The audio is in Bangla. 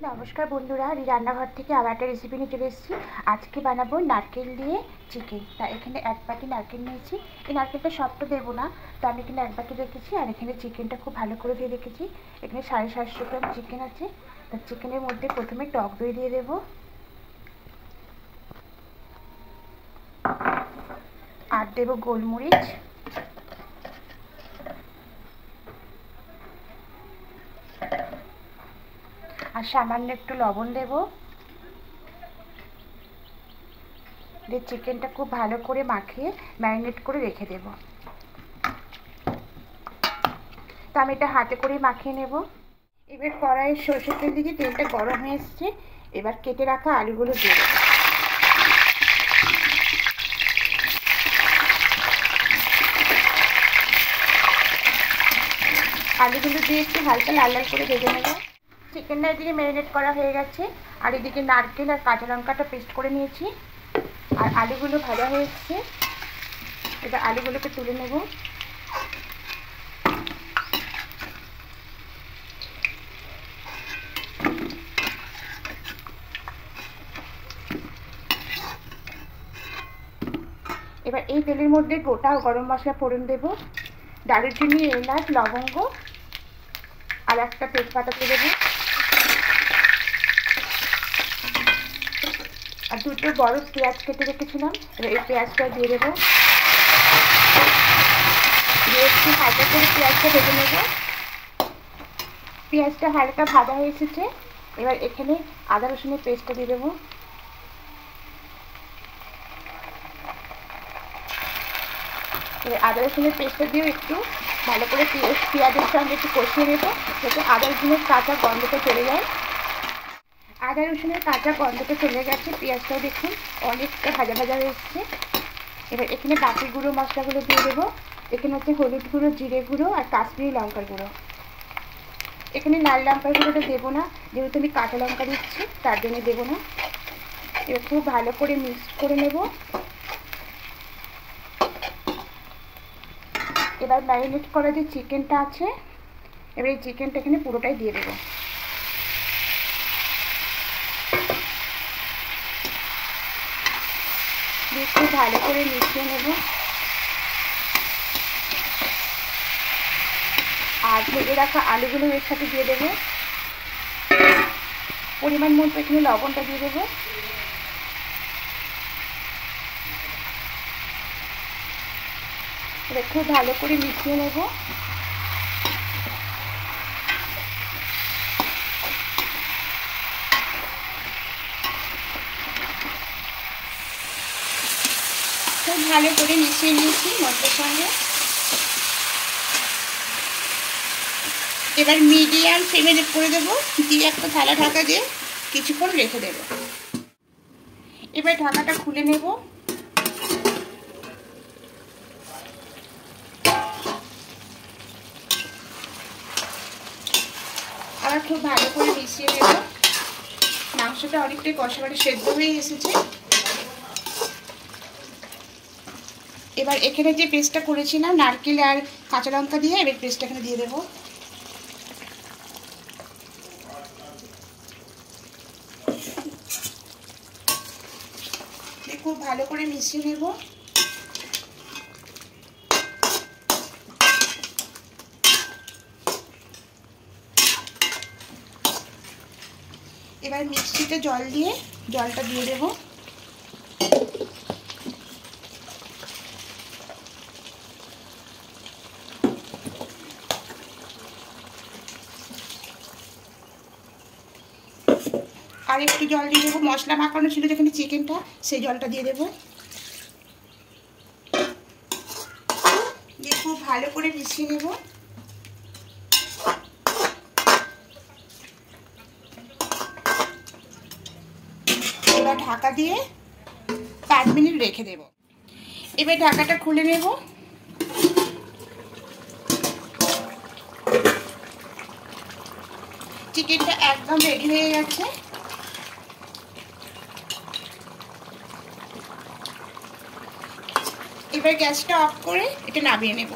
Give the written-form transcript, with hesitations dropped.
নমস্কার বন্ধুরা, এই রান্নাঘর থেকে আবার একটা রেসিপি নিয়ে চলে এসেছি। আজকে বানাবো নারকেল দিয়ে চিকেন। তা এখানে 1 বাটি নারকেল নিয়েছি। এই নারকেলটা সবটা দেবো না, তো আমি এখানে 1 বাটি রেখেছি। আর এখানে চিকেনটা খুব ভালো করে ধুয়ে রেখেছি। এখানে 750 গ্রাম চিকেন আছে। তা চিকেনের মধ্যে প্রথমে টক দই দিয়ে দেবো, আর দেবো গোলমরিচ, আর সামান্য একটু লবণ দেবো। দিয়ে চিকেনটা খুব ভালো করে মাখিয়ে ম্যারিনেট করে রেখে দেব। তো আমি এটা হাতে করে মাখিয়ে নেব। এবার কড়াইয়ে সরষের তেল দিয়ে তেলটা গরম হয়ে এসছে। এবার কেটে রাখা আলুগুলো দিয়ে দেবো। আলুগুলো দিয়ে একটু হালকা লাল লাল করে ভেজে নেব। চিকেনটা এদিকে ম্যারিনেট করা হয়ে গেছে, আর এদিকে নারকেল আর কাঁচা লঙ্কাটা পেস্ট করে নিয়েছি। আর আলুগুলো ভাজা হয়ে এসছে। এবার আলুগুলোকে তুলে নেব। এবার এই তেলের মধ্যে গোটা গরম মশলা ফোড়ন দেব, দারুচিনি, এলাচ, লবঙ্গ আর একটা তেজপাতা দিয়ে দেবো। আর দুটো বড় পেঁয়াজ কেটে রেখেছিলাম, এবার এই পেঁয়াজটা দিয়ে দেবো। দিয়ে একটু হালকা করে পেঁয়াজটা ভেজে নেব। পেঁয়াজটা হালকা ভাজা হয়ে এসেছে। এবার এখানে আদা রসুনের পেস্টটা দিয়ে দেবো। এবার আদা রসুনের পেস্টটা দিয়েও একটু ভালো করে পেঁয়াজের সঙ্গে একটু কষিয়ে নেব, যাতে আদা রসুনের কাঁচা গন্ধটা চলে যায়। আদা রসুনের কাঁচা গন্ধটা চলে গেছে। পেঁয়াজটাও দেখুন অনেকটা ভাজা ভাজা হয়ে এসছে। এবার এখানে বাকি গুঁড়ো মশলাগুলো দিয়ে দেবো। এখানে হচ্ছে হলুদ গুঁড়ো, জিরে গুঁড়ো আর কাশ্মীরি লঙ্কার গুঁড়ো। এখানে লাল লঙ্কার গুঁড়োটা দেবো না, যেহেতু আমি কাঁচা লঙ্কা দিচ্ছি, তার জন্য দেবো না। এবার খুব ভালো করে মিক্স করে নেব। এবার ম্যারিনেট করা যে চিকেনটা আছে, এবার এই চিকেনটা এখানে পুরোটাই দিয়ে দেবো। দিয়ে খুব ভালো করে মিশিয়ে নেব। আর ভেজে রাখা আলুগুলো এর সাথে দিয়ে দেবো। পরিমাণ মতো এখানে লবণটা দিয়ে দেবো। এবার খুব ভালো করে মিশিয়ে নেব। খুব ভালো করে মিশিয়ে নিয়েছি মশলার সঙ্গে। এবার মিডিয়াম ফ্লেমে করে দেবো, দিয়ে একটা থালা ঢাকা দিয়ে কিছুক্ষণ রেখে দেবো। এবার ঢাকাটা খুলে নেব। আবার খুব ভালো করে মিশিয়ে নেব। মাংসটা অনেকটাই কষা মানে সেদ্ধ হয়ে এসেছে। এবার এখানে যে পেস্টটা করেছিলাম নারকেল আর কাঁচা লঙ্কা দিয়ে, এবার পেস্টটা এখানে দিয়ে দেবো। খুব ভালো করে মিশিয়ে নেব। এবার মিক্সিতে জল দিয়ে জলটা দিয়ে দেব। আর একটু জল দিয়ে দেবো। মশলা মাখানো ছিল যেখানে চিকেনটা, সেই জলটা দিয়ে দেবো। দিয়ে খুব ভালো করে মিশিয়ে নেব। এবার ঢাকা দিয়ে 5 মিনিট রেখে দেব। এবার ঢাকাটা খুলে নেব। চিকেনটা একদম রেডি হয়ে গেছে। এবার গ্যাসটা অফ করে এটা নামিয়ে নেব।